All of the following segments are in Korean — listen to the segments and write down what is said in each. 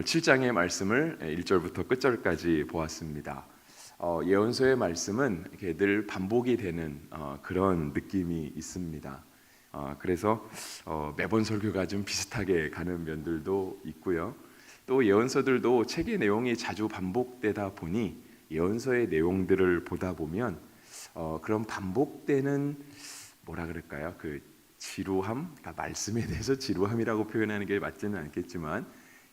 7장의 말씀을 1절부터 끝절까지 보았습니다. 예언서의 말씀은 이렇게 늘 반복이 되는 그런 느낌이 있습니다. 그래서 매번 설교가 좀 비슷하게 가는 면들도 있고요. 또 예언서들도 책의 내용이 자주 반복되다 보니 예언서의 내용들을 보다 보면 그런 반복되는 뭐라 그럴까요? 그 지루함, 그러니까 말씀에 대해서 지루함이라고 표현하는 게 맞지는 않겠지만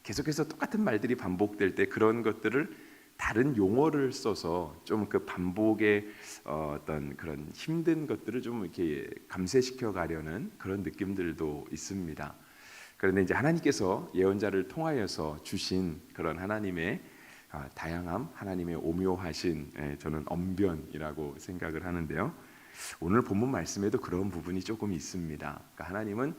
계속해서 똑같은 말들이 반복될 때 그런 것들을 다른 용어를 써서 좀 그 반복의 어떤 그런 힘든 것들을 좀 이렇게 감쇄시켜 가려는 그런 느낌들도 있습니다. 그런데 이제 하나님께서 예언자를 통하여서 주신 그런 하나님의 다양함, 하나님의 오묘하신 저는 언변이라고 생각을 하는데요. 오늘 본문 말씀에도 그런 부분이 조금 있습니다. 그러니까 하나님은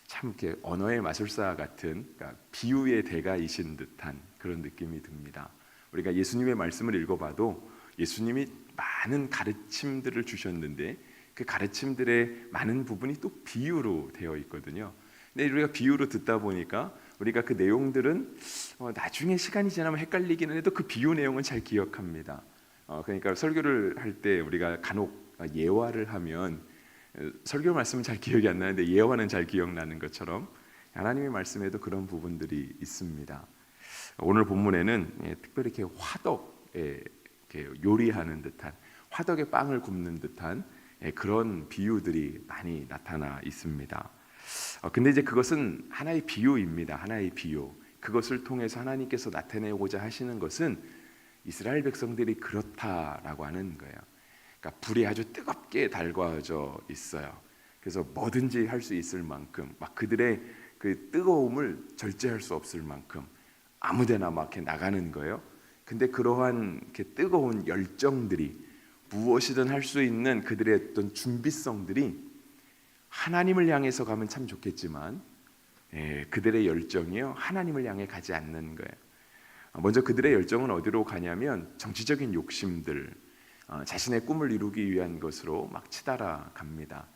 참 이렇게 언어의 마술사 같은, 그러니까 비유의 대가이신 듯한 그런 느낌이 듭니다. 우리가 예수님의 말씀을 읽어봐도 예수님이 많은 가르침들을 주셨는데 그 가르침들의 많은 부분이 또 비유로 되어 있거든요. 근데 우리가 비유로 듣다 보니까 우리가 그 내용들은 나중에 시간이 지나면 헷갈리기는 해도 그 비유 내용은 잘 기억합니다. 그러니까 설교를 할 때 우리가 간혹 예화를 하면 설교 말씀은 잘 기억이 안 나는데 예화는 잘 기억나는 것처럼 하나님의 말씀에도 그런 부분들이 있습니다. 오늘 본문에는 특별히 이렇게 화덕에 이렇게 요리하는 듯한, 화덕에 빵을 굽는 듯한 그런 비유들이 많이 나타나 있습니다. 근데 이제 그것은 하나의 비유입니다. 하나의 비유. 그것을 통해서 하나님께서 나타내고자 하시는 것은 이스라엘 백성들이 그렇다라고 하는 거예요. 그러니까 불이 아주 뜨겁게 달궈져 있어요. 그래서 뭐든지 할 수 있을 만큼 막 그들의 그 뜨거움을 절제할 수 없을 만큼 아무데나 막 이렇게 나가는 거예요. 근데 그러한 이렇게 뜨거운 열정들이 무엇이든 할 수 있는 그들의 어떤 준비성들이 하나님을 향해서 가면 참 좋겠지만 그들의 열정이요 하나님을 향해 가지 않는 거예요. 먼저 그들의 열정은 어디로 가냐면 정치적인 욕심들, 자신의 꿈을 이루기 위한 것으로 막 치달아 갑니다.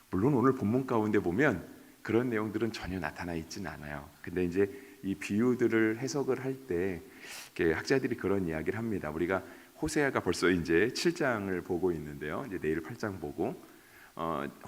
물론 오늘 본문 가운데 보면 그런 내용들은 전혀 나타나 있지는 않아요. 근데 이제 이 비유들을 해석을 할 때 학자들이 그런 이야기를 합니다. 우리가 호세아가 벌써 이제 7장을 보고 있는데요. 이제 내일 8장 보고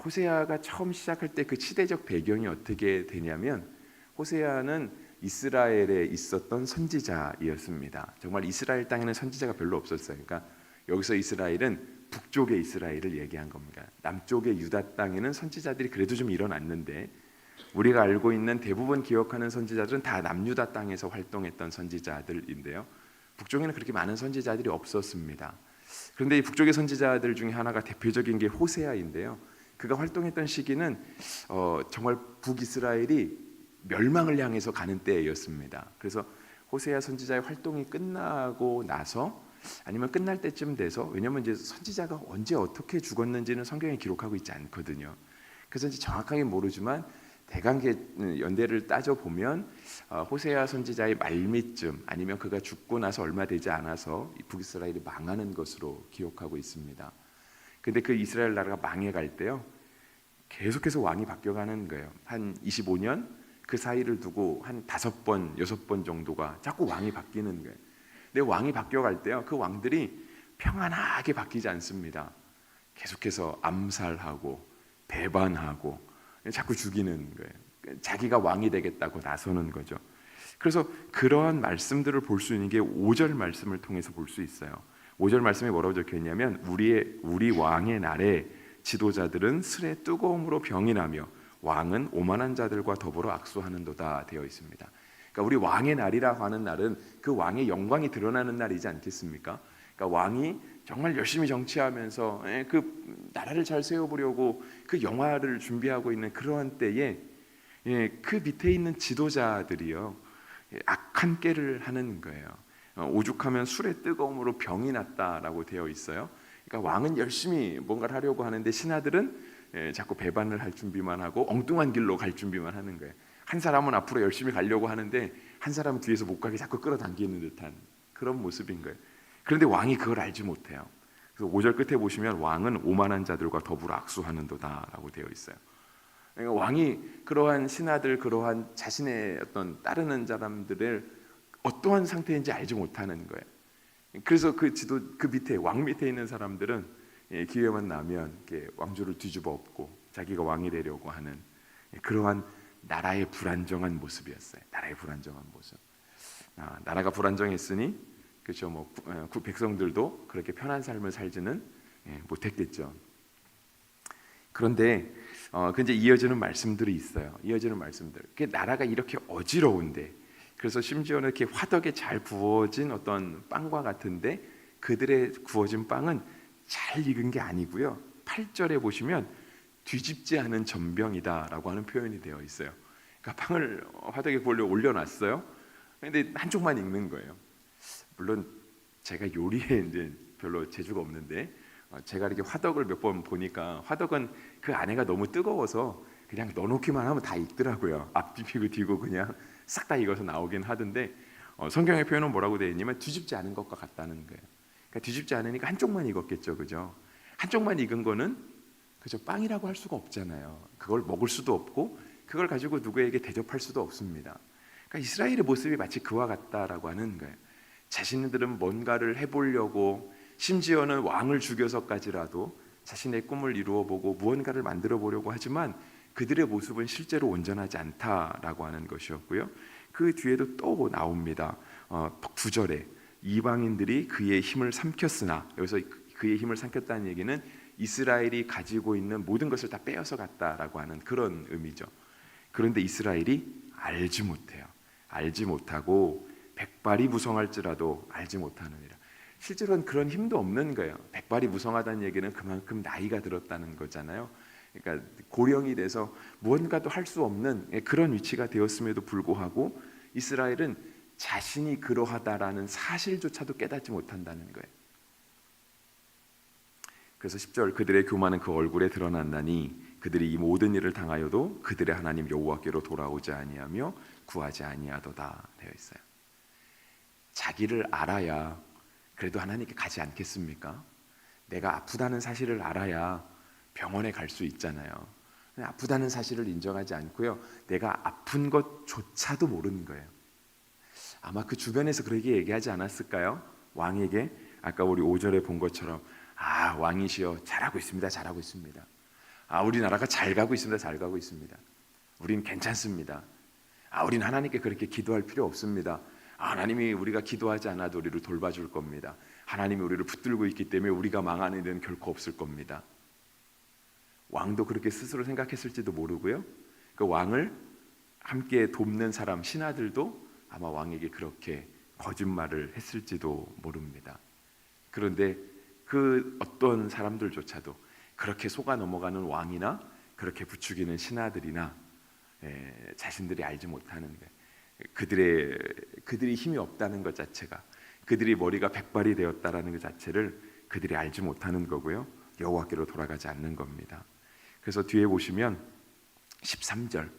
호세아가 처음 시작할 때 그 시대적 배경이 어떻게 되냐면 호세아는 이스라엘에 있었던 선지자이었습니다. 정말 이스라엘 땅에는 선지자가 별로 없었어요. 그러니까 여기서 이스라엘은 북쪽의 이스라엘을 얘기한 겁니다. 남쪽의 유다 땅에는 선지자들이 그래도 좀 일어났는데 우리가 알고 있는 대부분 기억하는 선지자들은 다 남유다 땅에서 활동했던 선지자들인데요. 북쪽에는 그렇게 많은 선지자들이 없었습니다. 그런데 이 북쪽의 선지자들 중에 하나가 대표적인 게 호세아인데요. 그가 활동했던 시기는 정말 북이스라엘이 멸망을 향해서 가는 때였습니다. 그래서 호세아 선지자의 활동이 끝나고 나서 아니면 끝날 때쯤 돼서, 왜냐하면 이제 선지자가 언제 어떻게 죽었는지는 성경에 기록하고 있지 않거든요. 그래서 이제 정확하게 모르지만 대강 연대를 따져 보면 호세아 선지자의 말미쯤 아니면 그가 죽고 나서 얼마 되지 않아서 북이스라엘이 망하는 것으로 기억하고 있습니다. 근데 그 이스라엘 나라가 망해갈 때요 계속해서 왕이 바뀌어가는 거예요. 한 25년 그 사이를 두고 한 5번, 6번 정도가 자꾸 왕이 바뀌는 거예요. 근데 왕이 바뀌어갈 때요 그 왕들이 평안하게 바뀌지 않습니다. 계속해서 암살하고 배반하고 자꾸 죽이는 거예요. 자기가 왕이 되겠다고 나서는 거죠. 그래서 그러한 말씀들을 볼 수 있는 게 5절 말씀을 통해서 볼 수 있어요. 5절 말씀에 뭐라고 적혀 있냐면 우리 왕의 날에 지도자들은 슬의 뜨거움으로 병이 나며 왕은 오만한 자들과 더불어 악수하는도다 되어 있습니다. 그러니까 우리 왕의 날이라고 하는 날은 그 왕의 영광이 드러나는 날이지 않겠습니까? 그러니까 왕이 정말 열심히 정치하면서 그 나라를 잘 세워보려고 그 영화를 준비하고 있는 그러한 때에 그 밑에 있는 지도자들이요 악한 꾀를 하는 거예요. 오죽하면 술의 뜨거움으로 병이 났다라고 되어 있어요. 그러니까 왕은 열심히 뭔가를 하려고 하는데 신하들은 자꾸 배반을 할 준비만 하고 엉뚱한 길로 갈 준비만 하는 거예요. 한 사람은 앞으로 열심히 가려고 하는데 한 사람은 뒤에서 못 가게 자꾸 끌어당기는 듯한 그런 모습인 거예요. 그런데 왕이 그걸 알지 못해요. 그래서 5절 끝에 보시면 왕은 오만한 자들과 더불어 악수하는도다라고 되어 있어요. 그러니까 왕이 그러한 신하들, 그러한 자신의 어떤 따르는 사람들을 어떠한 상태인지 알지 못하는 거예요. 그래서 그 밑에 왕 밑에 있는 사람들은 기회만 나면 왕조를 뒤집어 엎고 자기가 왕이 되려고 하는 그러한 나라의 불안정한 모습이었어요. 나라의 불안정한 모습. 나라가 불안정했으니 그렇죠. 백성들도 그렇게 편한 삶을 살지는 못했겠죠. 그런데 이제 이어지는 말씀들이 있어요. 이어지는 말씀들. 나라가 이렇게 어지러운데, 그래서 심지어는 이렇게 화덕에 잘 구워진 어떤 빵과 같은데 그들의 구워진 빵은 잘 익은 게 아니고요. 8절에 보시면 뒤집지 않은 전병이다라고 하는 표현이 되어 있어요. 그러니까 빵을 화덕에 올려놨어요. 근데 한쪽만 익는 거예요. 물론 제가 요리에 이제 별로 재주가 없는데 제가 이렇게 화덕을 몇 번 보니까 화덕은 그 안에가 너무 뜨거워서 그냥 넣어놓기만 하면 다 익더라고요. 앞뒤고 뒤고 그냥 싹 다 익어서 나오긴 하던데 성경의 표현은 뭐라고 되어 있냐면 뒤집지 않은 것과 같다는 거예요. 그러니까 뒤집지 않으니까 한쪽만 익었겠죠, 그죠? 한쪽만 익은 거는 그죠 빵이라고 할 수가 없잖아요. 그걸 먹을 수도 없고 그걸 가지고 누구에게 대접할 수도 없습니다. 그러니까 이스라엘의 모습이 마치 그와 같다라고 하는 거예요. 자신들은 뭔가를 해보려고 심지어는 왕을 죽여서까지라도 자신의 꿈을 이루어 보고 무언가를 만들어 보려고 하지만 그들의 모습은 실제로 온전하지 않다라고 하는 것이었고요. 그 뒤에도 또 나옵니다. 9절에 이방인들이 그의 힘을 삼켰으나, 여기서 그의 힘을 삼켰다는 얘기는 이스라엘이 가지고 있는 모든 것을 다 빼앗아 갔다라고 하는 그런 의미죠. 그런데 이스라엘이 알지 못해요. 알지 못하고 백발이 무성할지라도 알지 못하느니라. 실제로는 그런 힘도 없는 거예요. 백발이 무성하다는 얘기는 그만큼 나이가 들었다는 거잖아요. 그러니까 고령이 돼서 무언가도 할 수 없는 그런 위치가 되었음에도 불구하고 이스라엘은 자신이 그러하다라는 사실조차도 깨닫지 못한다는 거예요. 그래서 10절 그들의 교만은 그 얼굴에 드러난다니 그들이 이 모든 일을 당하여도 그들의 하나님 여호와께로 돌아오지 아니하며 구하지 아니하도다 되어 있어요. 자기를 알아야 그래도 하나님께 가지 않겠습니까? 내가 아프다는 사실을 알아야 병원에 갈 수 있잖아요. 아프다는 사실을 인정하지 않고요, 내가 아픈 것조차도 모르는 거예요. 아마 그 주변에서 그렇게 얘기하지 않았을까요? 왕에게 아까 우리 5절에 본 것처럼 왕이시여 잘하고 있습니다. 잘하고 있습니다. 우리나라가 잘 가고 있습니다. 잘 가고 있습니다. 우린 괜찮습니다. 우린 하나님께 그렇게 기도할 필요 없습니다. 하나님이 우리가 기도하지 않아도 우리를 돌봐줄 겁니다. 하나님이 우리를 붙들고 있기 때문에 우리가 망하는 일은 결코 없을 겁니다. 왕도 그렇게 스스로 생각했을지도 모르고요, 그 왕을 함께 돕는 사람 신하들도 아마 왕에게 그렇게 거짓말을 했을지도 모릅니다. 그런데 그 어떤 사람들조차도 그렇게 속아 넘어가는 왕이나 그렇게 부추기는 신하들이나 자신들이 알지 못하는 거예요. 그들이 힘이 없다는 것 자체가, 그들이 머리가 백발이 되었다라는 것 자체를 그들이 알지 못하는 거고요, 여호와께로 돌아가지 않는 겁니다. 그래서 뒤에 보시면 13절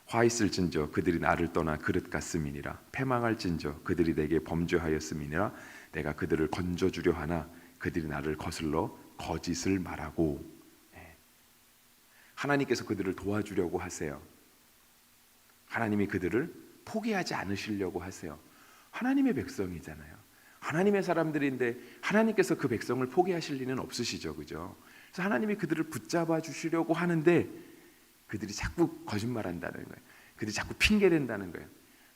화 있을진저 그들이 나를 떠나 그릇 같음이니라 패망할진저 그들이 내게 범죄하였음이니라 내가 그들을 건져주려 하나 그들이 나를 거슬러 거짓을 말하고. 하나님께서 그들을 도와주려고 하세요. 하나님이 그들을 포기하지 않으시려고 하세요. 하나님의 백성이잖아요. 하나님의 사람들인데 하나님께서 그 백성을 포기하실 리는 없으시죠, 그죠? 그래서 하나님이 그들을 붙잡아 주시려고 하는데 그들이 자꾸 거짓말한다는 거예요. 그들이 자꾸 핑계댄다는 거예요.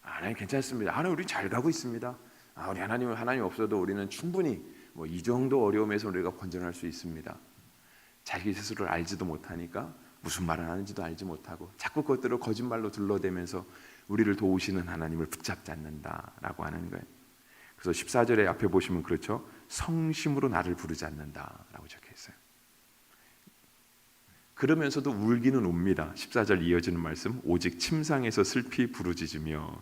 하나님 괜찮습니다. 하나님 우리 잘 가고 있습니다. 우리 하나님 없어도 우리는 충분히 이 정도 어려움에서 우리가 건전할 수 있습니다. 자기 스스로를 알지도 못하니까 무슨 말을 하는지도 알지 못하고 자꾸 그것들을 거짓말로 둘러대면서 우리를 도우시는 하나님을 붙잡지 않는다라고 하는 거예요. 그래서 14절에 앞에 보시면 그렇죠. 성심으로 나를 부르지 않는다라고 적혀 있어요. 그러면서도 울기는 웁니다. 14절 이어지는 말씀 오직 침상에서 슬피 부르짖으며.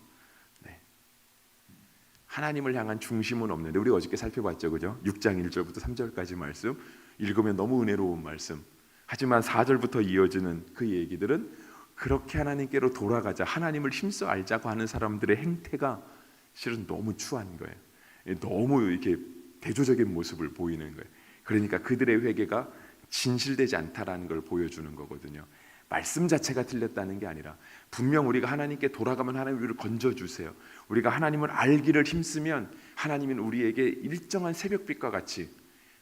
하나님을 향한 중심은 없는데 우리가 어저께 살펴봤죠, 그죠? 6장 1절부터 3절까지 말씀 읽으면 너무 은혜로운 말씀. 하지만 4절부터 이어지는 그 얘기들은 그렇게 하나님께로 돌아가자, 하나님을 힘써 알자고 하는 사람들의 행태가 실은 너무 추한 거예요. 너무 이렇게 대조적인 모습을 보이는 거예요. 그러니까 그들의 회개가 진실되지 않다라는 걸 보여주는 거거든요. 말씀 자체가 틀렸다는 게 아니라 분명 우리가 하나님께 돌아가면 하나님 우리를 건져주세요. 우리가 하나님을 알기를 힘쓰면 하나님은 우리에게 일정한 새벽빛과 같이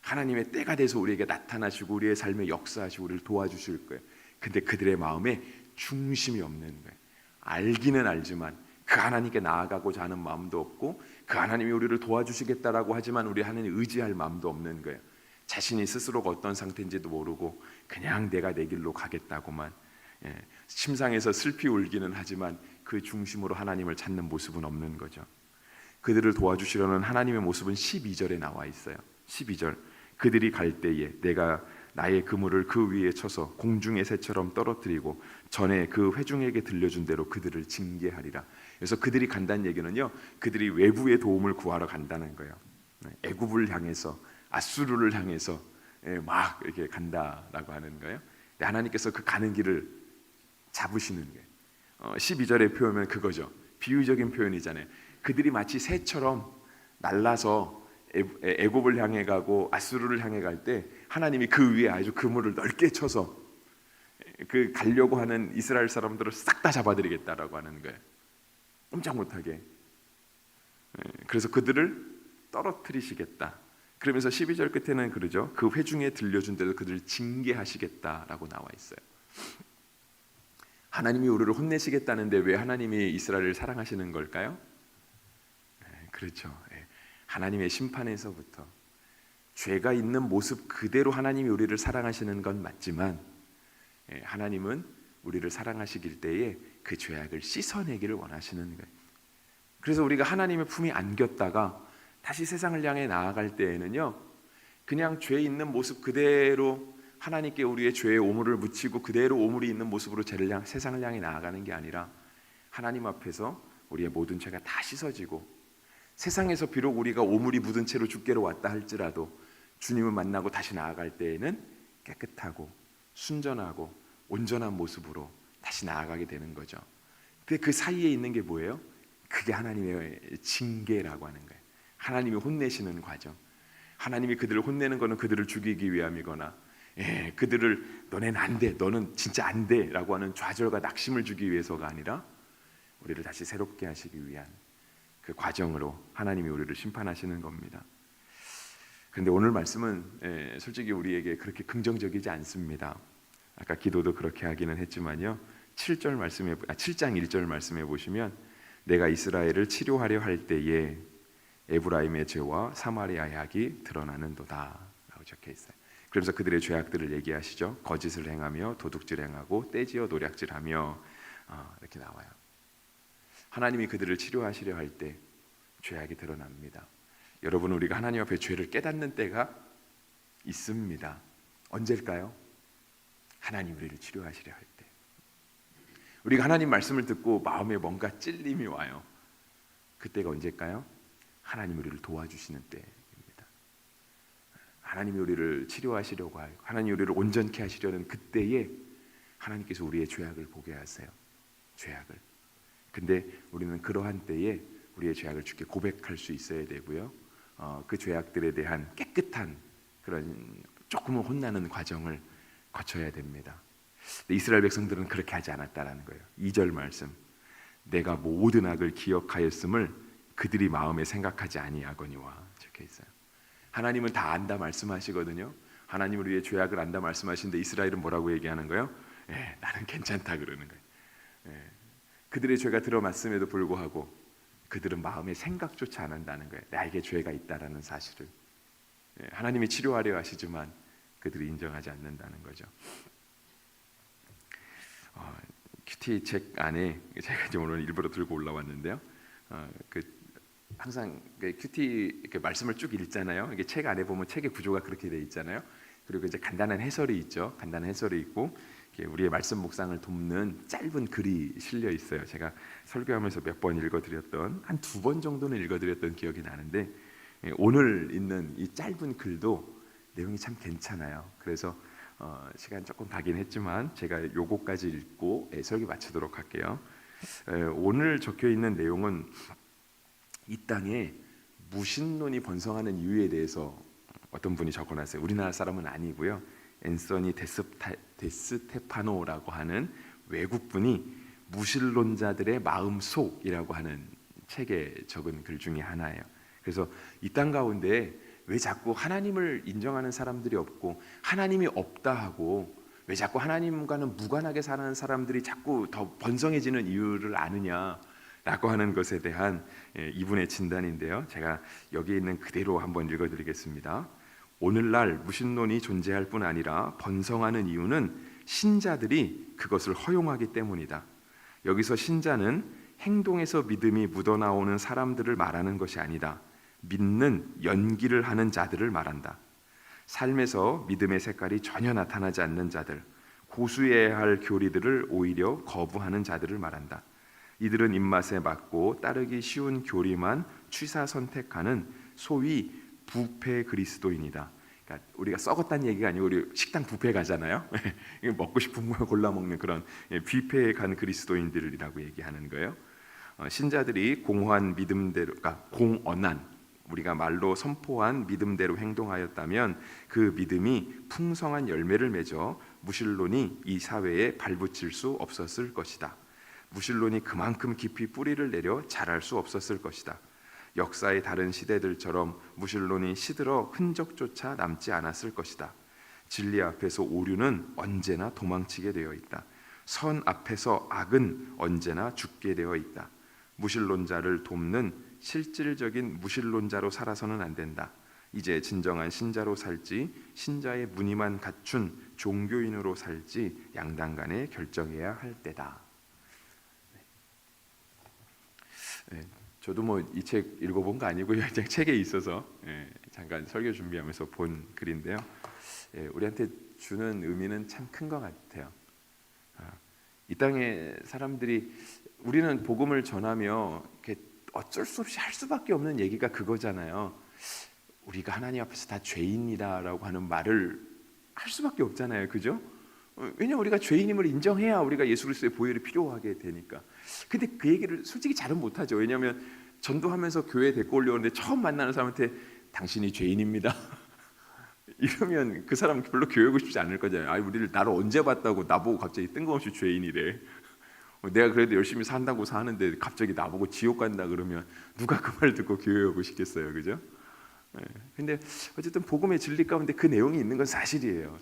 하나님의 때가 돼서 우리에게 나타나시고 우리의 삶에 역사하시고 우리를 도와주실 거예요. 근데 그들의 마음에 중심이 없는 거예요. 알기는 알지만 그 하나님께 나아가고자 하는 마음도 없고 그 하나님이 우리를 도와주시겠다라고 하지만 우리 하나님 의지할 마음도 없는 거예요. 자신이 스스로가 어떤 상태인지도 모르고 그냥 내가 내 길로 가겠다고만, 심상에서 슬피 울기는 하지만 그 중심으로 하나님을 찾는 모습은 없는 거죠. 그들을 도와주시려는 하나님의 모습은 12절에 나와 있어요. 12절, 그들이 갈 때에 내가 나의 그물을 그 위에 쳐서 공중의 새처럼 떨어뜨리고 전에 그 회중에게 들려준 대로 그들을 징계하리라. 그래서 그들이 간다는 얘기는요, 그들이 외부의 도움을 구하러 간다는 거예요. 애굽을 향해서, 아수르를 향해서 막 이렇게 간다라고 하는 거예요. 하나님께서 그 가는 길을 잡으시는 거예요. 12절의 표현은 그거죠. 비유적인 표현이잖아요. 그들이 마치 새처럼 날라서 애굽을 향해 가고 아수르를 향해 갈 때 하나님이 그 위에 아주 그물을 넓게 쳐서 그 가려고 하는 이스라엘 사람들을 싹 다 잡아들이겠다라고 하는 거예요. 꼼짝 못하게. 그래서 그들을 떨어뜨리시겠다. 그러면서 12절 끝에는 그러죠. 그 회중에 들려준 대로 그들을 징계하시겠다라고 나와 있어요. 하나님이 우리를 혼내시겠다는데 왜 하나님이 이스라엘을 사랑하시는 걸까요? 그렇죠. 하나님의 심판에서부터 죄가 있는 모습 그대로 하나님이 우리를 사랑하시는 건 맞지만 하나님은 우리를 사랑하시길 때에 그 죄악을 씻어내기를 원하시는 거예요. 그래서 우리가 하나님의 품이 안겼다가 다시 세상을 향해 나아갈 때에는요, 그냥 죄 있는 모습 그대로 하나님께 우리의 죄의 오물을 묻히고 그대로 오물이 있는 모습으로 세상을 향해 나아가는 게 아니라 하나님 앞에서 우리의 모든 죄가 다 씻어지고 세상에서 비록 우리가 오물이 묻은 채로 주께로 왔다 할지라도 주님을 만나고 다시 나아갈 때에는 깨끗하고 순전하고 온전한 모습으로 다시 나아가게 되는 거죠. 근데 그 사이에 있는 게 뭐예요? 그게 하나님의 징계라고 하는 거예요. 하나님이 혼내시는 과정. 하나님이 그들을 혼내는 것은 그들을 죽이기 위함이거나 그들을 너넨 안 돼, 너는 진짜 안 돼 라고 하는 좌절과 낙심을 주기 위해서가 아니라 우리를 다시 새롭게 하시기 위한 그 과정으로 하나님이 우리를 심판하시는 겁니다. 그런데 오늘 말씀은 솔직히 우리에게 그렇게 긍정적이지 않습니다. 아까 기도도 그렇게 하기는 했지만요, 7장 1절 말씀에 보시면 내가 이스라엘을 치료하려 할 때에 에브라임의 죄와 사마리아의 악이 드러나는도다 라고 적혀 있어요. 그러면서 그들의 죄악들을 얘기하시죠. 거짓을 행하며 도둑질 행하고 떼지어 노략질하며 이렇게 나와요. 하나님이 그들을 치료하시려 할 때 죄악이 드러납니다. 여러분, 우리가 하나님 앞에 죄를 깨닫는 때가 있습니다. 언제일까요? 하나님 우리를 치료하시려 할 때. 우리가 하나님 말씀을 듣고 마음에 뭔가 찔림이 와요. 그때가 언제일까요? 하나님 우리를 도와주시는 때입니다. 하나님이 우리를 치료하시려고 하고 하나님 우리를 온전케 하시려는 그때에 하나님께서 우리의 죄악을 보게 하세요. 죄악을. 근데 우리는 그러한 때에 우리의 죄악을 주께 고백할 수 있어야 되고요. 그 죄악들에 대한 깨끗한 그런 조금은 혼나는 과정을 거쳐야 됩니다. 이스라엘 백성들은 그렇게 하지 않았다라는 거예요. 2절 말씀, 내가 모든 악을 기억하였음을 그들이 마음에 생각하지 아니하거니와 적혀 있어요. 하나님은 다 안다 말씀하시거든요. 하나님은 우리의 죄악을 안다 말씀하시는데 이스라엘은 뭐라고 얘기하는 거예요? 나는 괜찮다 그러는 거예요. 그들의 죄가 드러났음에도 불구하고 그들은 마음에 생각조차 안 한다는 거예요. 나에게 죄가 있다라는 사실을. 하나님이 치료하려 하시지만 그들이 인정하지 않는다는 거죠. 큐티 책 안에 제가 이제 오늘 일부러 들고 올라왔는데요. 항상 큐티 이렇게 말씀을 쭉 읽잖아요. 이게 책 안에 보면 책의 구조가 그렇게 돼 있잖아요. 그리고 이제 간단한 해설이 있죠. 간단한 해설이 있고 우리의 말씀 묵상을 돕는 짧은 글이 실려 있어요. 제가 설교하면서 몇 번 읽어드렸던 한 2번 정도는 읽어드렸던 기억이 나는데 오늘 있는 이 짧은 글도 내용이 참 괜찮아요. 그래서 시간 조금 가긴 했지만 제가 요거까지 읽고 설교 마치도록 할게요. 오늘 적혀 있는 내용은 이 땅에 무신론이 번성하는 이유에 대해서 어떤 분이 적어놨어요. 우리나라 사람은 아니고요. 앤서니 데스테파노라고 하는 외국분이 무신론자들의 마음속이라고 하는 책에 적은 글 중에 하나예요. 그래서 이 땅 가운데 왜 자꾸 하나님을 인정하는 사람들이 없고 하나님이 없다 하고 왜 자꾸 하나님과는 무관하게 사는 사람들이 자꾸 더 번성해지는 이유를 아느냐라고 하는 것에 대한 이분의 진단인데요. 제가 여기 있는 그대로 한번 읽어드리겠습니다. 오늘날 무신론이 존재할 뿐 아니라 번성하는 이유는 신자들이 그것을 허용하기 때문이다. 여기서 신자는 행동에서 믿음이 묻어나오는 사람들을 말하는 것이 아니다. 믿는 연기를 하는 자들을 말한다. 삶에서 믿음의 색깔이 전혀 나타나지 않는 자들, 고수해야 할 교리들을 오히려 거부하는 자들을 말한다. 이들은 입맛에 맞고 따르기 쉬운 교리만 취사 선택하는 소위 부패 그리스도인이다. 그러니까 우리가 썩었다는 얘기가 아니고 우리 식당 뷔페 가잖아요. 먹고 싶은 거 골라 먹는 그런 뷔페에 간 그리스도인들이라고 얘기하는 거예요. 신자들이 공허한 믿음대로, 그러니까 공언한 우리가 말로 선포한 믿음대로 행동하였다면 그 믿음이 풍성한 열매를 맺어 무신론이 이 사회에 발붙일 수 없었을 것이다. 무신론이 그만큼 깊이 뿌리를 내려 자랄 수 없었을 것이다. 역사의 다른 시대들처럼 무신론이 시들어 흔적조차 남지 않았을 것이다. 진리 앞에서 오류는 언제나 도망치게 되어 있다. 선 앞에서 악은 언제나 죽게 되어 있다. 무신론자를 돕는 실질적인 무신론자로 살아서는 안 된다. 이제 진정한 신자로 살지 신자의 무늬만 갖춘 종교인으로 살지 양당간에 결정해야 할 때다. 네, 저도 뭐 이 책 읽어본 거 아니고요. 그냥 책에 있어서 잠깐 설교 준비하면서 본 글인데요. 우리한테 주는 의미는 참 큰 것 같아요. 이 땅의 사람들이 우리는 복음을 전하며 이렇게 어쩔 수 없이 할 수밖에 없는 얘기가 그거잖아요. 우리가 하나님 앞에서 다 죄인이다라고 하는 말을 할 수밖에 없잖아요. 그죠? 왜냐하면 우리가 죄인임을 인정해야 우리가 예수 그리스도의 보혈이 필요하게 되니까. 근데 그 얘기를 솔직히 잘은 못하죠. 왜냐하면 전도하면서 교회에 데리고 올려오는데 처음 만나는 사람한테 당신이 죄인입니다 이러면 그 사람 별로 교회 오고 싶지 않을 거잖아요. 아니 우리를 나를 언제 봤다고 나보고 갑자기 뜬금없이 죄인이래. 내가 그래도 열심히 산다고 사는데 갑자기 나보고 지옥 간다 그러면 누가 그 말 듣고 교회 오고 싶겠어요, 그죠? 근데 어쨌든 복음의 진리 가운데 그 내용이 있는 건 사실이에요.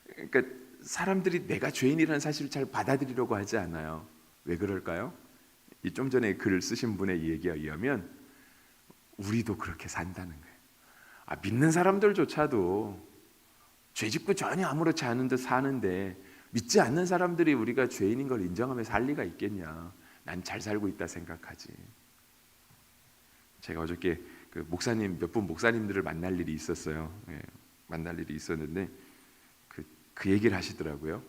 그러니까 사람들이 내가 죄인이라는 사실을 잘 받아들이려고 하지 않아요. 왜 그럴까요? 이 좀 전에 글 쓰신 분의 얘기에 의하면 우리도 그렇게 산다는 거예요. 믿는 사람들조차도 죄짓고 전혀 아무렇지 않은 듯 사는데 믿지 않는 사람들이 우리가 죄인인 걸 인정하면서 할 리가 있겠냐. 난 잘 살고 있다 생각하지. 제가 어저께 그 목사님 몇 분 목사님들을 만날 일이 있었어요. 만날 일이 있었는데 그 얘기를 하시더라고요.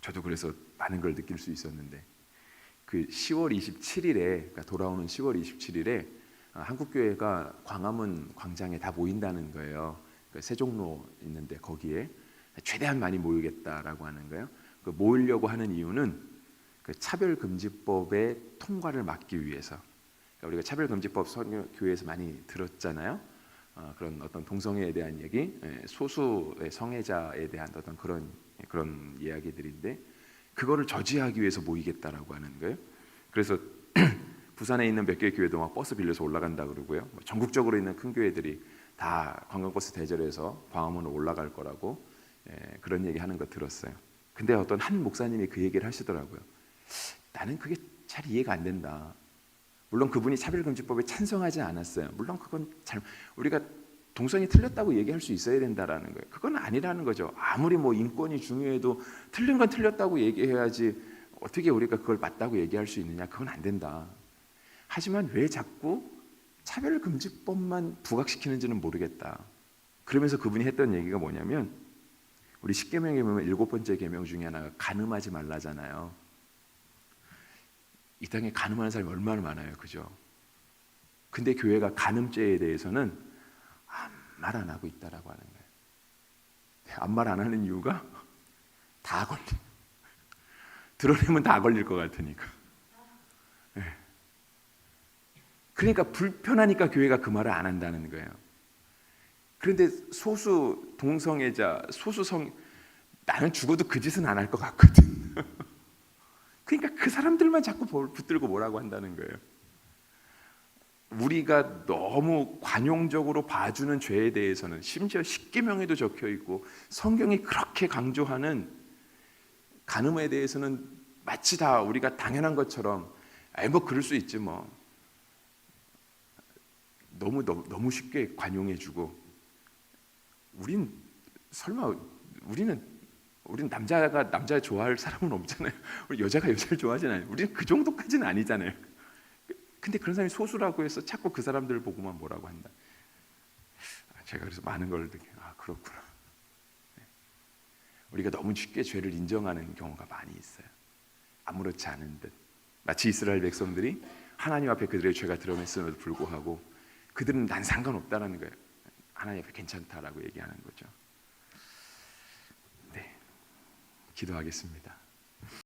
저도 그래서 많은 걸 느낄 수 있었는데 그 10월 27일에 그러니까 돌아오는 10월 27일에 한국교회가 광화문 광장에 다 모인다는 거예요. 그 세종로 있는데 거기에 최대한 많이 모이겠다라고 하는 거예요. 그 모이려고 하는 이유는 그 차별금지법의 통과를 막기 위해서. 그러니까 우리가 차별금지법 교회에서 많이 들었잖아요. 그런 어떤 동성애에 대한 얘기, 소수의 성애자에 대한 어떤 그런 이야기들인데 그거를 저지하기 위해서 모이겠다라고 하는 거예요. 그래서 부산에 있는 몇 개의 교회도 막 버스 빌려서 올라간다 그러고요. 전국적으로 있는 큰 교회들이 다 관광버스 대절해서 광화문으로 올라갈 거라고 그런 얘기 하는 거 들었어요. 근데 어떤 한 목사님이 그 얘기를 하시더라고요. 나는 그게 잘 이해가 안 된다. 물론 그분이 차별금지법에 찬성하지 않았어요. 물론 그건 우리가 동성이 틀렸다고 얘기할 수 있어야 된다라는 거예요. 그건 아니라는 거죠. 아무리 뭐 인권이 중요해도 틀린 건 틀렸다고 얘기해야지 어떻게 우리가 그걸 맞다고 얘기할 수 있느냐. 그건 안 된다. 하지만 왜 자꾸 차별금지법만 부각시키는지는 모르겠다. 그러면서 그분이 했던 얘기가 뭐냐면 우리 10계명에 보면 7번째 계명 중에 하나가 간음하지 말라잖아요. 이 땅에 간음하는 사람이 얼마나 많아요, 그죠? 근데 교회가 간음죄에 대해서는 말 안 하고 있다라고 하는 거예요. 아무 말 안 하는 이유가 다 드러내면 다 걸릴 것 같으니까. 그러니까 불편하니까 교회가 그 말을 안 한다는 거예요. 그런데 소수 동성애자, 소수성 나는 죽어도 그 짓은 안 할 것 같거든. 그러니까 그 사람들만 자꾸 붙들고 뭐라고 한다는 거예요. 우리가 너무 관용적으로 봐주는 죄에 대해서는 심지어 십계명에도 적혀 있고 성경이 그렇게 강조하는 간음에 대해서는 마치 다 우리가 당연한 것처럼 뭐 그럴 수 있지 뭐 너무 쉽게 관용해주고 우린 설마 우리는 남자가 남자 좋아할 사람은 없잖아요. 우리 여자가 여자를 좋아하잖아요. 우리는 그 정도까지는 아니잖아요. 근데 그런 사람이 소수라고 해서 자꾸 그 사람들을 보고만 뭐라고 한다. 제가 그래서 많은 걸 느껴요. 그렇구나. 우리가 너무 쉽게 죄를 인정하는 경우가 많이 있어요. 아무렇지 않은 듯. 마치 이스라엘 백성들이 하나님 앞에 그들의 죄가 드러냈음에도 불구하고 그들은 난 상관없다라는 거예요. 하나님 앞에 괜찮다라고 얘기하는 거죠. 네, 기도하겠습니다.